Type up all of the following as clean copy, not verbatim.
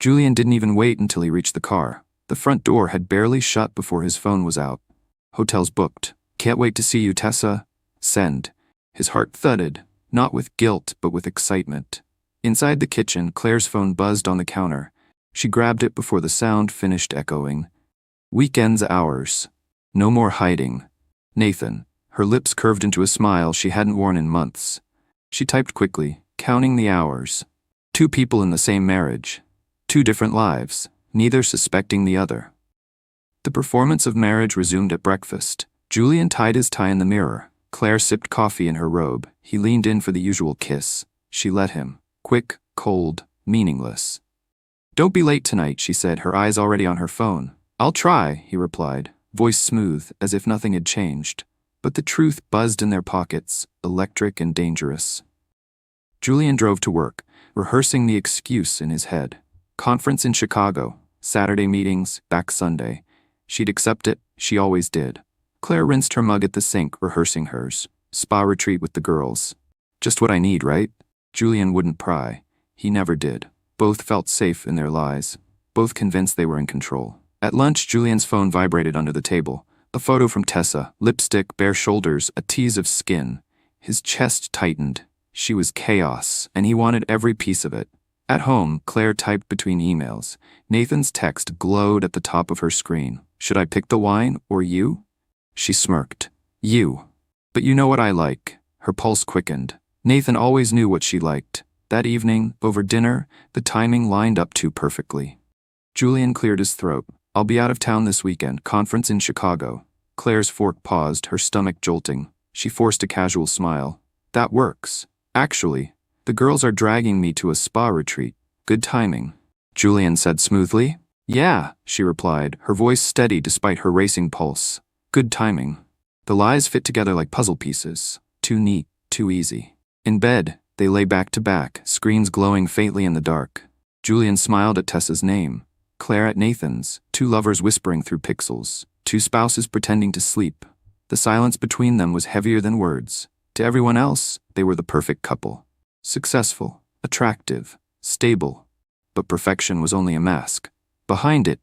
Julian didn't even wait until he reached the car. The front door had barely shut before his phone was out. Hotel's booked. Can't wait to see you, Tessa. Send. His heart thudded, not with guilt but with excitement. Inside the kitchen, Claire's phone buzzed on the counter. She grabbed it before the sound finished echoing. Weekends hours. No more hiding. Nathan. Her lips curved into a smile she hadn't worn in months. She typed quickly, counting the hours. 2 people in the same marriage. 2 different lives, neither suspecting the other. The performance of marriage resumed at breakfast. Julian tied his tie in the mirror. Claire sipped coffee in her robe. He leaned in for the usual kiss. She let him. Quick, cold, meaningless. Don't be late tonight, she said, her eyes already on her phone. I'll try, he replied, voice smooth, as if nothing had changed. But the truth buzzed in their pockets, electric and dangerous. Julian drove to work, rehearsing the excuse in his head. Conference in Chicago, Saturday meetings, back Sunday. She'd accept it, she always did. Claire rinsed her mug at the sink, rehearsing hers. Spa retreat with the girls. Just what I need, right? Julian wouldn't pry. He never did. Both felt safe in their lies. Both convinced they were in control. At lunch, Julian's phone vibrated under the table. A photo from Tessa, lipstick, bare shoulders, a tease of skin. His chest tightened. She was chaos, and he wanted every piece of it. At home, Claire typed between emails. Nathan's text glowed at the top of her screen. Should I pick the wine, or you? She smirked. You. But you know what I like. Her pulse quickened. Nathan always knew what she liked. That evening, over dinner, the timing lined up too perfectly. Julian cleared his throat. I'll be out of town this weekend, conference in Chicago. Claire's fork paused, her stomach jolting. She forced a casual smile. That works. Actually, the girls are dragging me to a spa retreat. Good timing. Julian said smoothly. Yeah, she replied, her voice steady despite her racing pulse. Good timing. The lies fit together like puzzle pieces. Too neat, too easy. In bed, they lay back to back, screens glowing faintly in the dark. Julian smiled at Tessa's name. Claire at Nathan's, 2 lovers whispering through pixels, 2 spouses pretending to sleep. The silence between them was heavier than words. To everyone else, they were the perfect couple. Successful, attractive, stable. But perfection was only a mask. Behind it,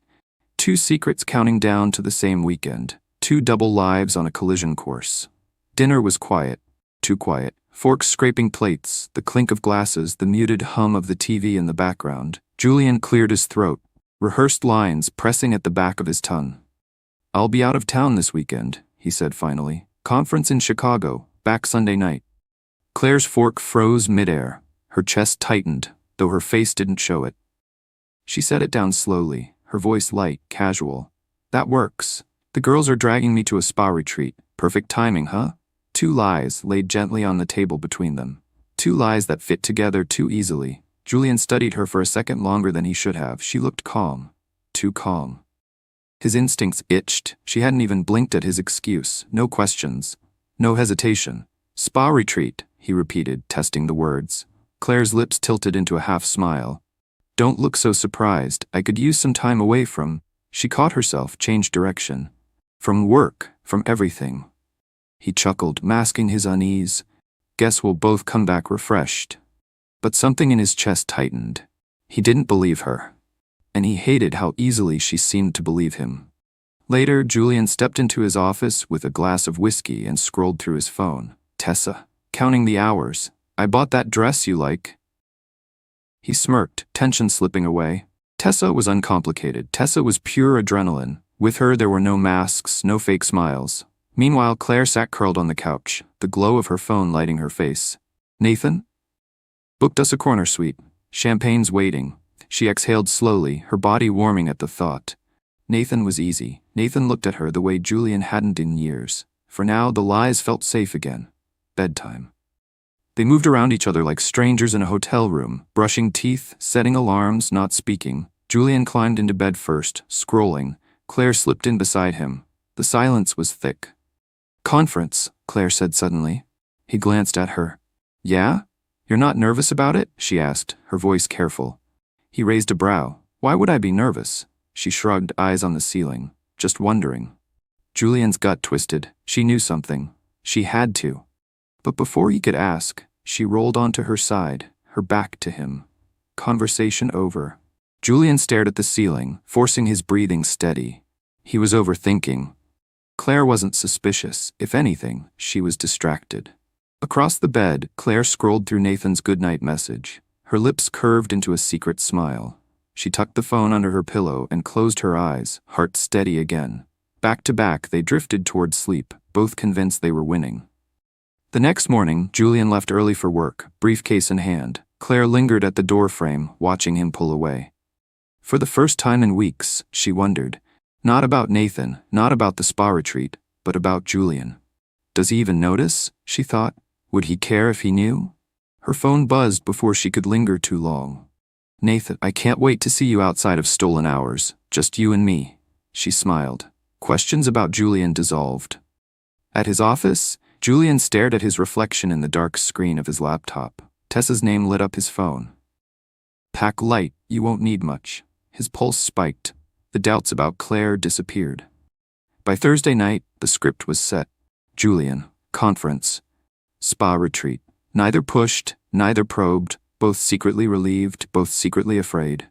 2 secrets counting down to the same weekend. 2 double lives on a collision course. Dinner was quiet. Too quiet. Forks scraping plates, the clink of glasses, the muted hum of the TV in the background. Julian cleared his throat. Rehearsed lines pressing at the back of his tongue. I'll be out of town this weekend, he said finally. Conference in Chicago, back Sunday night. Claire's fork froze midair. Her chest tightened, though her face didn't show it. She set it down slowly, her voice light, casual. That works. The girls are dragging me to a spa retreat. Perfect timing, huh? 2 lies laid gently on the table between them. 2 lies that fit together too easily. Julian studied her for a second longer than he should have. She looked calm. Too calm. His instincts itched. She hadn't even blinked at his excuse. No questions. No hesitation. Spa retreat, he repeated, testing the words. Claire's lips tilted into a half smile. Don't look so surprised. I could use some time away from... She caught herself, changed direction. From work, from everything. He chuckled, masking his unease. Guess we'll both come back refreshed. But something in his chest tightened. He didn't believe her. And he hated how easily she seemed to believe him. Later, Julian stepped into his office with a glass of whiskey and scrolled through his phone. Tessa, counting the hours. I bought that dress you like. He smirked, tension slipping away. Tessa was uncomplicated. Tessa was pure adrenaline. With her, there were no masks, no fake smiles. Meanwhile, Claire sat curled on the couch, the glow of her phone lighting her face. Nathan? Booked us a corner suite. Champagne's waiting. She exhaled slowly, her body warming at the thought. Nathan was easy. Nathan looked at her the way Julian hadn't in years. For now, the lies felt safe again. Bedtime. They moved around each other like strangers in a hotel room, brushing teeth, setting alarms, not speaking. Julian climbed into bed first, scrolling. Claire slipped in beside him. The silence was thick. Conference, Claire said suddenly. He glanced at her. Yeah? You're not nervous about it? She asked, her voice careful. He raised a brow. Why would I be nervous? She shrugged, eyes on the ceiling. Just wondering. Julian's gut twisted. She knew something. She had to. But before he could ask, she rolled onto her side, her back to him. Conversation over. Julian stared at the ceiling, forcing his breathing steady. He was overthinking. Claire wasn't suspicious. If anything, she was distracted. Across the bed, Claire scrolled through Nathan's goodnight message. Her lips curved into a secret smile. She tucked the phone under her pillow and closed her eyes, heart steady again. Back to back, they drifted toward sleep, both convinced they were winning. The next morning, Julian left early for work, briefcase in hand. Claire lingered at the doorframe, watching him pull away. For the first time in weeks, she wondered. Not about Nathan, not about the spa retreat, but about Julian. Does he even notice? She thought. Would he care if he knew? Her phone buzzed before she could linger too long. Nathan, I can't wait to see you outside of stolen hours, just you and me. She smiled. Questions about Julian dissolved. At his office, Julian stared at his reflection in the dark screen of his laptop. Tessa's name lit up his phone. Pack light, you won't need much. His pulse spiked. The doubts about Claire disappeared. By Thursday night, the script was set. Julian, conference, spa retreat. Neither pushed, neither probed, both secretly relieved, both secretly afraid.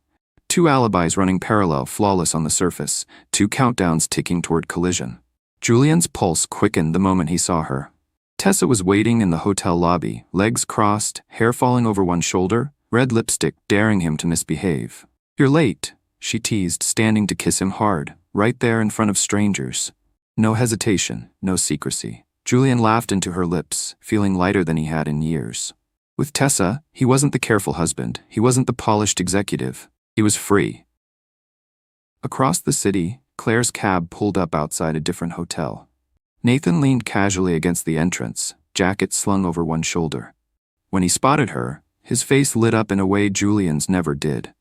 Two alibis running parallel, flawless on the surface, two countdowns ticking toward collision. Julian's pulse quickened the moment he saw her. Tessa was waiting in the hotel lobby, legs crossed, hair falling over one shoulder, red lipstick daring him to misbehave. You're late, she teased, standing to kiss him hard, right there in front of strangers. No hesitation, no secrecy. Julian laughed into her lips, feeling lighter than he had in years. With Tessa, he wasn't the careful husband, he wasn't the polished executive. He was free. Across the city, Claire's cab pulled up outside a different hotel. Nathan leaned casually against the entrance, jacket slung over one shoulder. When he spotted her, his face lit up in a way Julian's never did.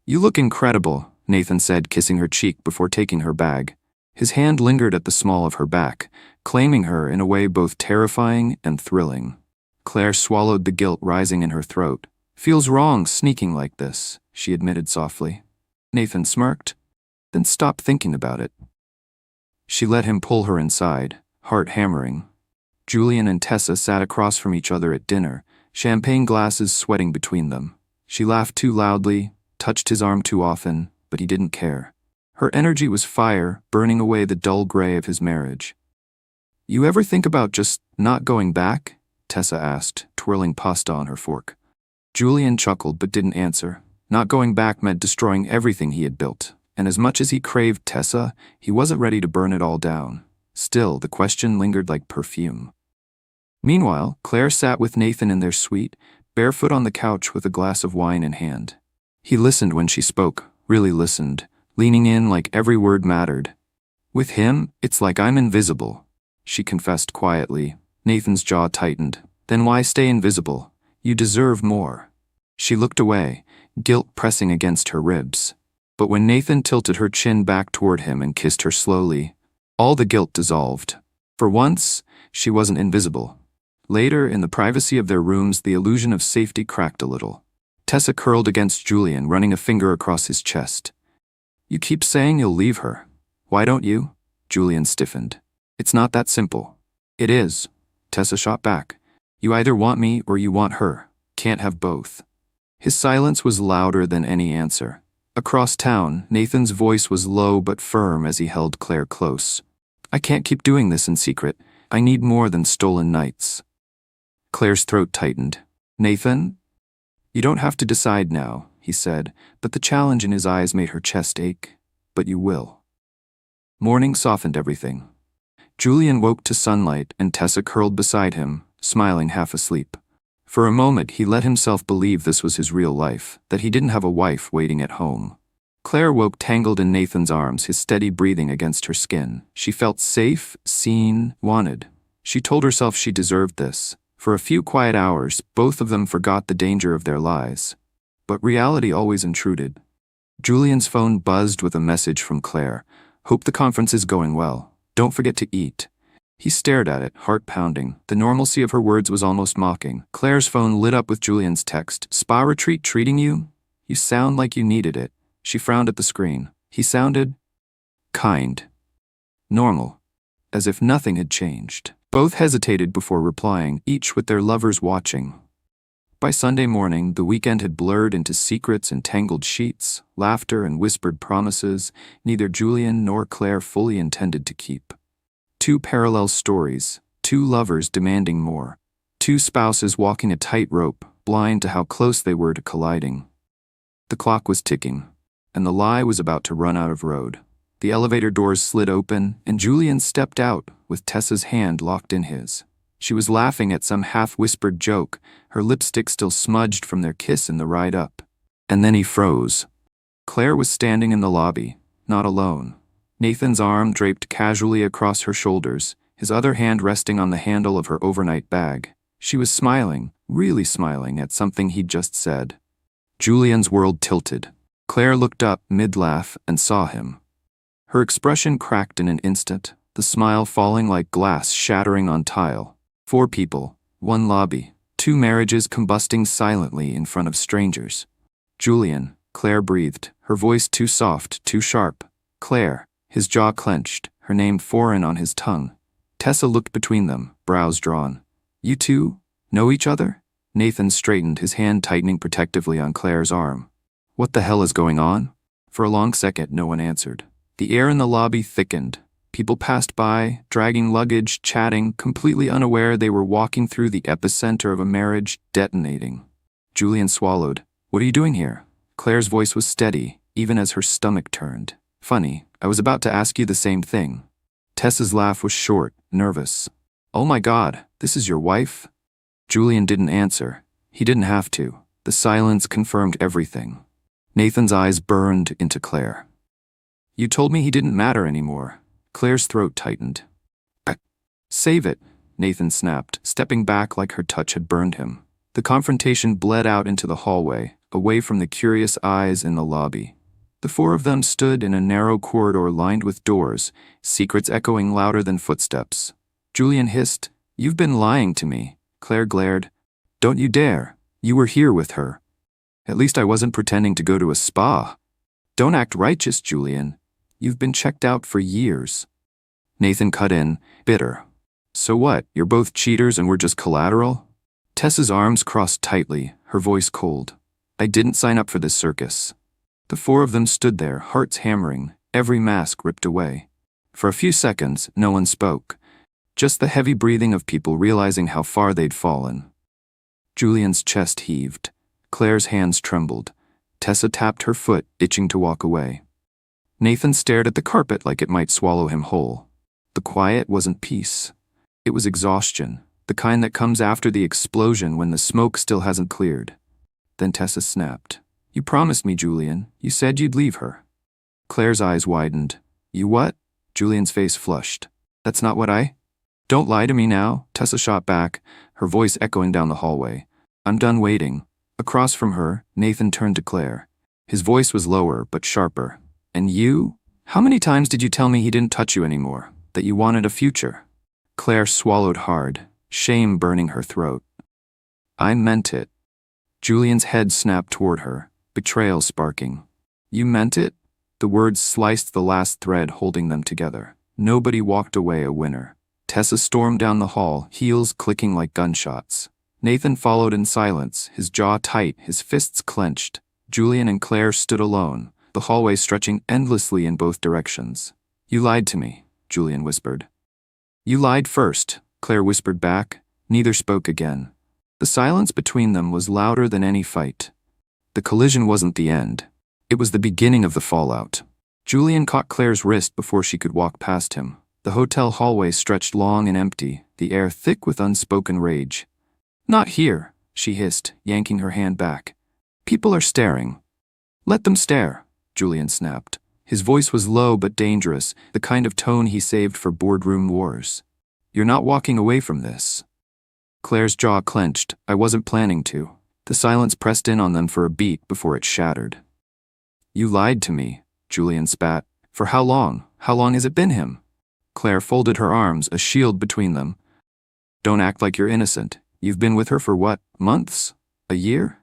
You look incredible, Nathan said, kissing her cheek before taking her bag. His hand lingered at the small of her back, claiming her in a way both terrifying and thrilling. Claire swallowed the guilt rising in her throat. Feels wrong sneaking like this, she admitted softly. Nathan smirked. Then stop thinking about it. She let him pull her inside, heart hammering. Julian and Tessa sat across from each other at dinner, champagne glasses sweating between them. She laughed too loudly, touched his arm too often, but he didn't care. Her energy was fire, burning away the dull gray of his marriage. You ever think about just not going back? Tessa asked, twirling pasta on her fork. Julian chuckled but didn't answer. Not going back meant destroying everything he had built, and as much as he craved Tessa, he wasn't ready to burn it all down. Still, the question lingered like perfume. Meanwhile, Claire sat with Nathan in their suite, barefoot on the couch with a glass of wine in hand. He listened when she spoke, really listened, leaning in like every word mattered. With him, it's like I'm invisible, she confessed quietly. Nathan's jaw tightened. Then why stay invisible? You deserve more. She looked away, guilt pressing against her ribs. But when Nathan tilted her chin back toward him and kissed her slowly, all the guilt dissolved. For once, she wasn't invisible. Later, in the privacy of their rooms, the illusion of safety cracked a little. Tessa curled against Julian, running a finger across his chest. You keep saying you'll leave her. Why don't you? Julian stiffened. It's not that simple. It is. Tessa shot back. You either want me or you want her. Can't have both. His silence was louder than any answer. Across town, Nathan's voice was low but firm as he held Claire close. I can't keep doing this in secret. I need more than stolen nights. Claire's throat tightened. Nathan? You don't have to decide now, he said, but the challenge in his eyes made her chest ache. But you will. Morning softened everything. Julian woke to sunlight and Tessa curled beside him, smiling half asleep. For a moment he let himself believe this was his real life, that he didn't have a wife waiting at home. Claire woke tangled in Nathan's arms, his steady breathing against her skin. She felt safe, seen, wanted. She told herself she deserved this. For a few quiet hours, both of them forgot the danger of their lies. But reality always intruded. Julian's phone buzzed with a message from Claire. Hope the conference is going well. Don't forget to eat. He stared at it, heart pounding. The normalcy of her words was almost mocking. Claire's phone lit up with Julian's text. Spa retreat treating you? You sound like you needed it. She frowned at the screen. He sounded kind. Normal. As if nothing had changed. Both hesitated before replying, each with their lovers watching. By Sunday morning, the weekend had blurred into secrets and tangled sheets, laughter and whispered promises neither Julian nor Claire fully intended to keep. Two parallel stories, two lovers demanding more, two spouses walking a tightrope, blind to how close they were to colliding. The clock was ticking, and the lie was about to run out of road. The elevator doors slid open, and Julian stepped out with Tessa's hand locked in his. She was laughing at some half-whispered joke, her lipstick still smudged from their kiss in the ride up. And then he froze. Claire was standing in the lobby, not alone. Nathan's arm draped casually across her shoulders, his other hand resting on the handle of her overnight bag. She was smiling, really smiling at something he'd just said. Julian's world tilted. Claire looked up mid-laugh and saw him. Her expression cracked in an instant, the smile falling like glass shattering on tile. 4 people, 1 lobby, 2 marriages combusting silently in front of strangers. Julian, Claire breathed, her voice too soft, too sharp. Claire, his jaw clenched, her name foreign on his tongue. Tessa looked between them, brows drawn. You two know each other? Nathan straightened, his hand tightening protectively on Claire's arm. What the hell is going on? For a long second, no one answered. The air in the lobby thickened. People passed by, dragging luggage, chatting, completely unaware they were walking through the epicenter of a marriage detonating. Julian swallowed. What are you doing here? Claire's voice was steady, even as her stomach turned. Funny, I was about to ask you the same thing. Tessa's laugh was short, nervous. Oh my God, this is your wife? Julian didn't answer. He didn't have to. The silence confirmed everything. Nathan's eyes burned into Claire. You told me he didn't matter anymore. Claire's throat tightened. Save it, Nathan snapped, stepping back like her touch had burned him. The confrontation bled out into the hallway, away from the curious eyes in the lobby. The 4 of them stood in a narrow corridor lined with doors, secrets echoing louder than footsteps. Julian hissed, You've been lying to me. Claire glared. Don't you dare. You were here with her. At least I wasn't pretending to go to a spa. Don't act righteous, Julian. You've been checked out for years. Nathan cut in, bitter. So what, you're both cheaters and we're just collateral? Tessa's arms crossed tightly, her voice cold. I didn't sign up for this circus. The 4 of them stood there, hearts hammering, every mask ripped away. For a few seconds, no one spoke. Just the heavy breathing of people realizing how far they'd fallen. Julian's chest heaved. Claire's hands trembled. Tessa tapped her foot, itching to walk away. Nathan stared at the carpet like it might swallow him whole. The quiet wasn't peace. It was exhaustion, the kind that comes after the explosion when the smoke still hasn't cleared. Then Tessa snapped. You promised me, Julian. You said you'd leave her. Claire's eyes widened. You what? Julian's face flushed. That's not what I... Don't lie to me now, Tessa shot back, her voice echoing down the hallway. I'm done waiting. Across from her, Nathan turned to Claire. His voice was lower but sharper. And you? How many times did you tell me he didn't touch you anymore? That you wanted a future? Claire swallowed hard, shame burning her throat. I meant it. Julian's head snapped toward her, betrayal sparking. You meant it? The words sliced the last thread holding them together. Nobody walked away a winner. Tessa stormed down the hall, heels clicking like gunshots. Nathan followed in silence, his jaw tight, his fists clenched. Julian and Claire stood alone, the hallway stretching endlessly in both directions. You lied to me, Julian whispered. You lied first, Claire whispered back. Neither spoke again. The silence between them was louder than any fight. The collision wasn't the end. It was the beginning of the fallout. Julian caught Claire's wrist before she could walk past him. The hotel hallway stretched long and empty, the air thick with unspoken rage. Not here, she hissed, yanking her hand back. People are staring. Let them stare, Julian snapped. His voice was low but dangerous, the kind of tone he saved for boardroom wars. You're not walking away from this. Claire's jaw clenched. I wasn't planning to. The silence pressed in on them for a beat before it shattered. You lied to me, Julian spat. For how long? How long has it been him? Claire folded her arms, a shield between them. Don't act like you're innocent. You've been with her for what, months? A year?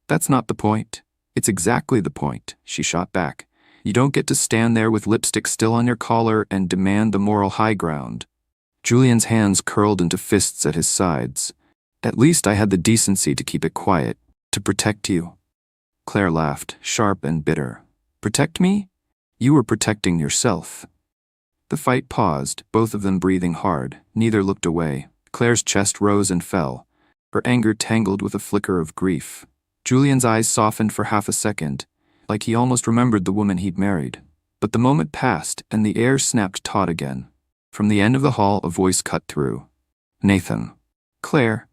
That's not the point. It's exactly the point, she shot back. You don't get to stand there with lipstick still on your collar and demand the moral high ground. Julian's hands curled into fists at his sides. At least I had the decency to keep it quiet, to protect you." Claire laughed, sharp and bitter. "Protect me? You were protecting yourself." The fight paused, both of them breathing hard. Neither looked away. Claire's chest rose and fell, her anger tangled with a flicker of grief. Julian's eyes softened for half a second, like he almost remembered the woman he'd married. But the moment passed, and the air snapped taut again. From the end of the hall, a voice cut through. "Nathan." "Claire."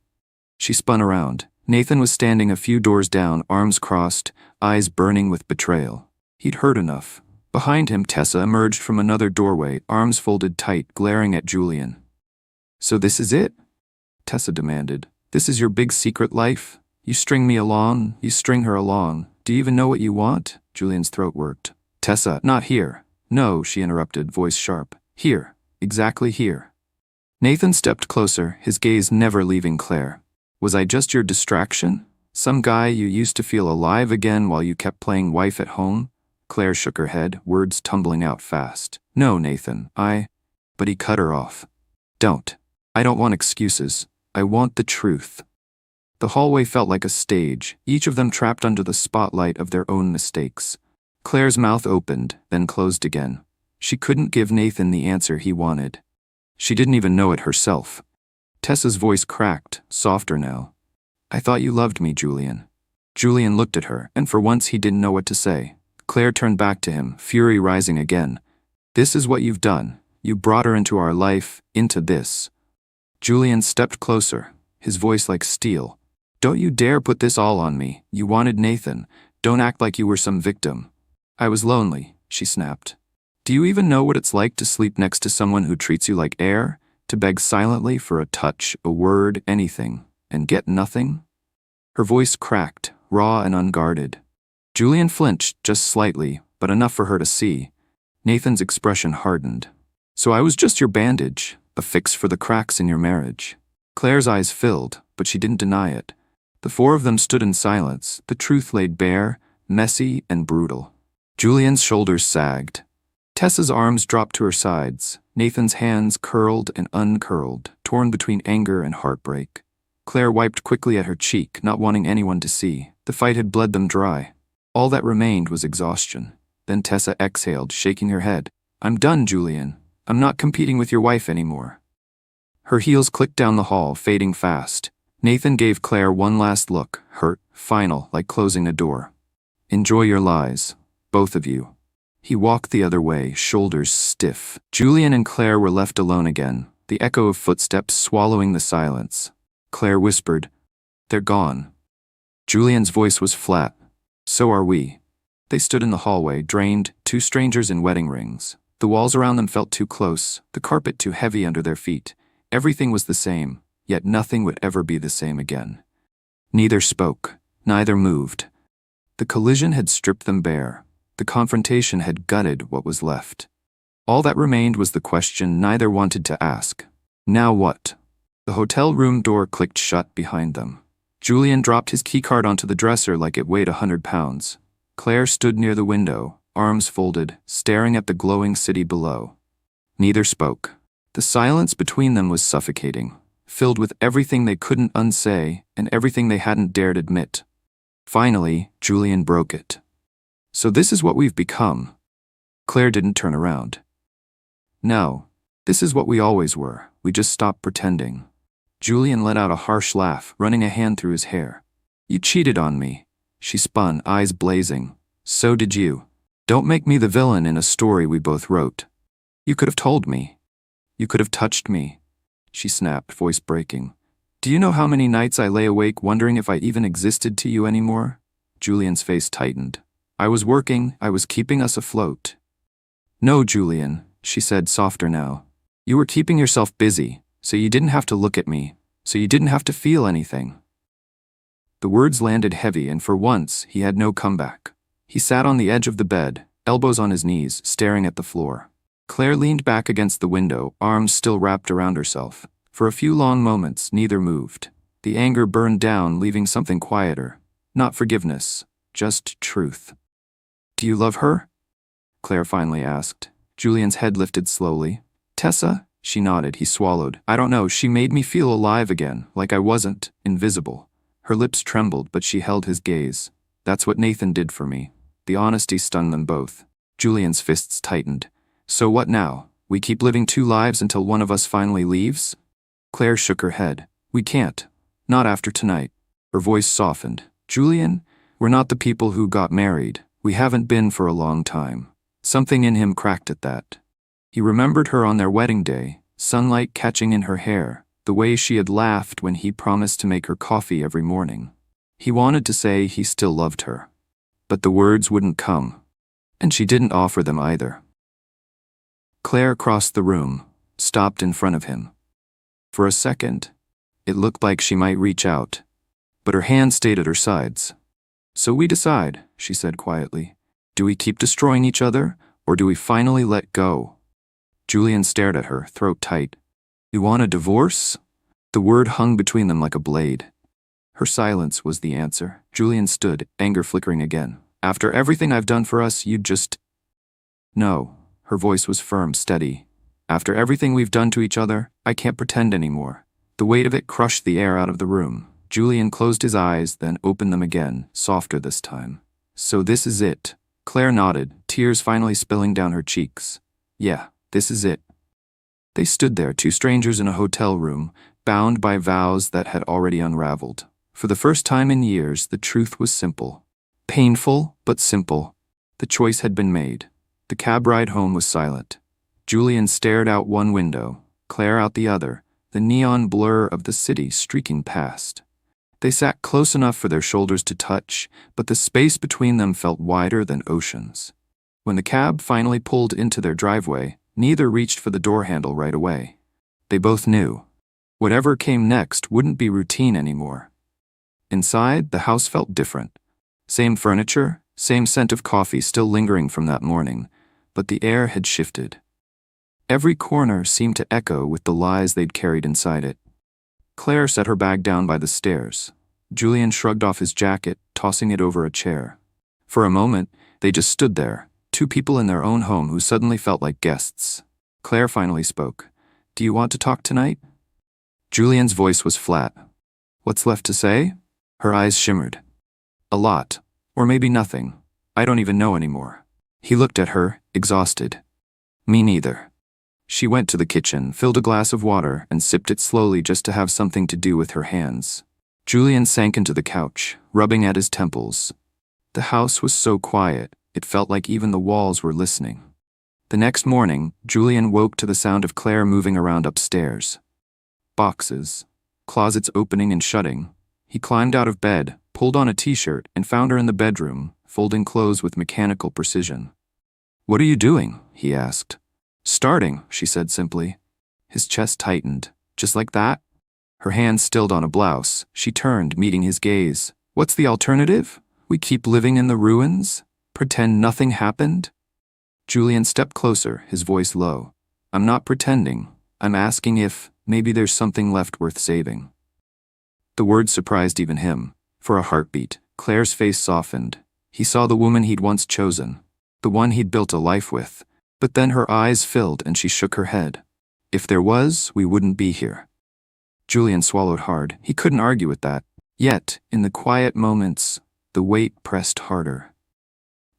She spun around. Nathan was standing a few doors down, arms crossed, eyes burning with betrayal. He'd heard enough. Behind him, Tessa emerged from another doorway, arms folded tight, glaring at Julian. "So this is it?" Tessa demanded. "This is your big secret life? You string me along, you string her along. Do you even know what you want?" Julian's throat worked. "Tessa, not here." "No," she interrupted, voice sharp. "Here. Exactly here." Nathan stepped closer, his gaze never leaving Claire. "Was I just your distraction? Some guy you used to feel alive again while you kept playing wife at home?" Claire shook her head, words tumbling out fast. "No, Nathan, But he cut her off. "Don't. I don't want excuses. I want the truth." The hallway felt like a stage, each of them trapped under the spotlight of their own mistakes. Claire's mouth opened, then closed again. She couldn't give Nathan the answer he wanted. She didn't even know it herself. Tessa's voice cracked, softer now. "I thought you loved me, Julian." Julian looked at her, and for once he didn't know what to say. Claire turned back to him, fury rising again. "This is what you've done. You brought her into our life, into this." Julian stepped closer, his voice like steel. "Don't you dare put this all on me. You wanted Nathan. Don't act like you were some victim." "I was lonely," she snapped. "Do you even know what it's like to sleep next to someone who treats you like air? To beg silently for a touch, a word, anything, and get nothing?" Her voice cracked, raw and unguarded. Julian flinched just slightly, but enough for her to see. Nathan's expression hardened. "So I was just your bandage, a fix for the cracks in your marriage." Claire's eyes filled, but she didn't deny it. The four of them stood in silence, the truth laid bare, messy and brutal. Julian's shoulders sagged. Tessa's arms dropped to her sides. Nathan's hands curled and uncurled, torn between anger and heartbreak. Claire wiped quickly at her cheek, not wanting anyone to see. The fight had bled them dry. All that remained was exhaustion. Then Tessa exhaled, shaking her head. "I'm done, Julian. I'm not competing with your wife anymore." Her heels clicked down the hall, fading fast. Nathan gave Claire one last look, hurt, final, like closing a door. "Enjoy your lies, both of you." He walked the other way, shoulders stiff. Julian and Claire were left alone again, the echo of footsteps swallowing the silence. Claire whispered, "They're gone." Julian's voice was flat. "So are we." They stood in the hallway, drained, two strangers in wedding rings. The walls around them felt too close, the carpet too heavy under their feet. Everything was the same, yet nothing would ever be the same again. Neither spoke, neither moved. The collision had stripped them bare. The confrontation had gutted what was left. All that remained was the question neither wanted to ask. Now what? The hotel room door clicked shut behind them. Julian dropped his keycard onto the dresser like it weighed 100 pounds. Claire stood near the window, arms folded, staring at the glowing city below. Neither spoke. The silence between them was suffocating, filled with everything they couldn't unsay and everything they hadn't dared admit. Finally, Julian broke it. "So this is what we've become." Claire didn't turn around. "No, this is what we always were. We just stopped pretending." Julian let out a harsh laugh, running a hand through his hair. "You cheated on me." She spun, eyes blazing. "So did you. Don't make me the villain in a story we both wrote. You could have told me. You could have touched me." She snapped, voice breaking. "Do you know how many nights I lay awake wondering if I even existed to you anymore?" Julian's face tightened. "I was working, I was keeping us afloat." "No, Julian," she said, softer now. "You were keeping yourself busy, so you didn't have to look at me, so you didn't have to feel anything." The words landed heavy, and for once, he had no comeback. He sat on the edge of the bed, elbows on his knees, staring at the floor. Claire leaned back against the window, arms still wrapped around herself. For a few long moments, neither moved. The anger burned down, leaving something quieter. Not forgiveness, just truth. "Do you love her?" Claire finally asked. Julian's head lifted slowly. "Tessa, She nodded. He swallowed. I don't know, she made me feel alive again, like I wasn't invisible. Her lips trembled, but she held his gaze. That's what Nathan did for me. The honesty stung them both. Julian's fists tightened. So what now? We keep living two lives until one of us finally leaves? Claire shook her head. We can't. Not after tonight. Her voice softened. Julian, we're not the people who got married. We haven't been for a long time. Something in him cracked at that. He remembered her on their wedding day, sunlight catching in her hair, the way she had laughed when he promised to make her coffee every morning. He wanted to say he still loved her. But the words wouldn't come. And she didn't offer them either. Claire crossed the room, stopped in front of him. For a second, it looked like she might reach out, but her hand stayed at her sides. So we decide, she said quietly. Do we keep destroying each other, or do we finally let go? Julian stared at her, throat tight. You want a divorce? The word hung between them like a blade. Her silence was the answer. Julian stood, anger flickering again. After everything I've done for us, you'd just... No. Her voice was firm, steady. After everything we've done to each other, I can't pretend anymore. The weight of it crushed the air out of the room. Julian closed his eyes, then opened them again, softer this time. So this is it. Claire nodded, tears finally spilling down her cheeks. Yeah, this is it. They stood there, two strangers in a hotel room, bound by vows that had already unraveled. For the first time in years, the truth was simple. Painful, but simple. The choice had been made. The cab ride home was silent. Julian stared out one window, Claire out the other, the neon blur of the city streaking past. They sat close enough for their shoulders to touch, but the space between them felt wider than oceans. When the cab finally pulled into their driveway, neither reached for the door handle right away. They both knew. Whatever came next wouldn't be routine anymore. Inside, the house felt different. Same furniture, same scent of coffee still lingering from that morning, but the air had shifted. Every corner seemed to echo with the lies they'd carried inside it. Claire set her bag down by the stairs. Julian shrugged off his jacket, tossing it over a chair. For a moment, they just stood there, two people in their own home who suddenly felt like guests. Claire finally spoke. Do you want to talk tonight? Julian's voice was flat. What's left to say? Her eyes shimmered. A lot. Or maybe nothing. I don't even know anymore. He looked at her, exhausted. Me neither. She went to the kitchen, filled a glass of water, and sipped it slowly just to have something to do with her hands. Julian sank into the couch, rubbing at his temples. The house was so quiet, it felt like even the walls were listening. The next morning, Julian woke to the sound of Claire moving around upstairs. Boxes. Closets opening and shutting. He climbed out of bed, pulled on a t-shirt, and found her in the bedroom, folding clothes with mechanical precision. What are you doing? He asked. Starting, she said simply. His chest tightened. Just like that? Her hand stilled on a blouse. She turned, meeting his gaze. What's the alternative? We keep living in the ruins? Pretend nothing happened? Julian stepped closer, his voice low. I'm not pretending. I'm asking if maybe there's something left worth saving. The words surprised even him. For a heartbeat, Claire's face softened. He saw the woman he'd once chosen, the one he'd built a life with. But then her eyes filled and she shook her head. If there was, we wouldn't be here. Julian swallowed hard. He couldn't argue with that. Yet, in the quiet moments, the weight pressed harder.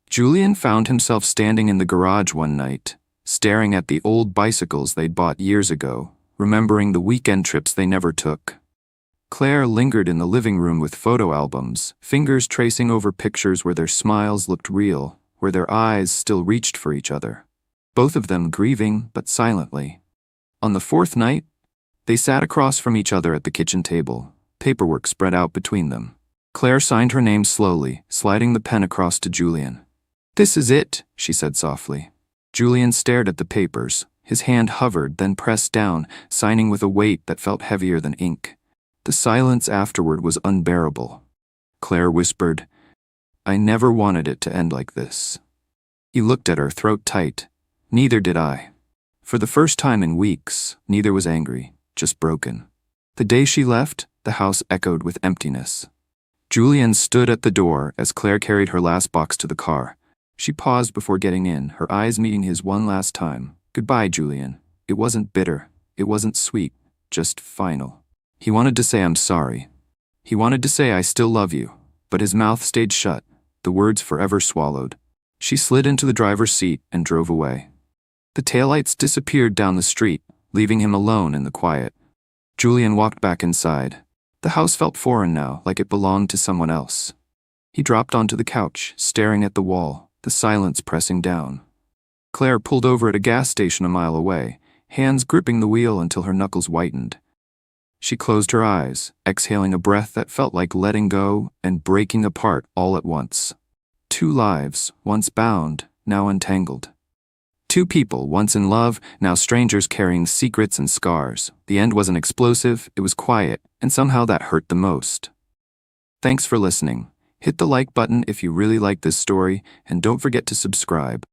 Julian found himself standing in the garage one night, staring at the old bicycles they'd bought years ago, remembering the weekend trips they never took. Claire lingered in the living room with photo albums, fingers tracing over pictures where their smiles looked real, where their eyes still reached for each other. Both of them grieving, but silently. On the fourth night, they sat across from each other at the kitchen table, paperwork spread out between them. Claire signed her name slowly, sliding the pen across to Julian. This is it, she said softly. Julian stared at the papers. His hand hovered, then pressed down, signing with a weight that felt heavier than ink. The silence afterward was unbearable. Claire whispered, I never wanted it to end like this. He looked at her, throat tight. Neither did I. For the first time in weeks, neither was angry, just broken. The day she left, the house echoed with emptiness. Julian stood at the door as Claire carried her last box to the car. She paused before getting in, her eyes meeting his one last time. Goodbye, Julian. It wasn't bitter. It wasn't sweet, just final. He wanted to say I'm sorry. He wanted to say I still love you, but his mouth stayed shut, the words forever swallowed. She slid into the driver's seat and drove away. The taillights disappeared down the street, leaving him alone in the quiet. Julian walked back inside. The house felt foreign now, like it belonged to someone else. He dropped onto the couch, staring at the wall, the silence pressing down. Claire pulled over at a gas station a mile away, hands gripping the wheel until her knuckles whitened. She closed her eyes, exhaling a breath that felt like letting go and breaking apart all at once. 2 lives, once bound, now entangled. 2 people, once in love, now strangers carrying secrets and scars. The end wasn't explosive, it was quiet, and somehow that hurt the most. Thanks for listening. Hit the like button if you really like this story, and don't forget to subscribe.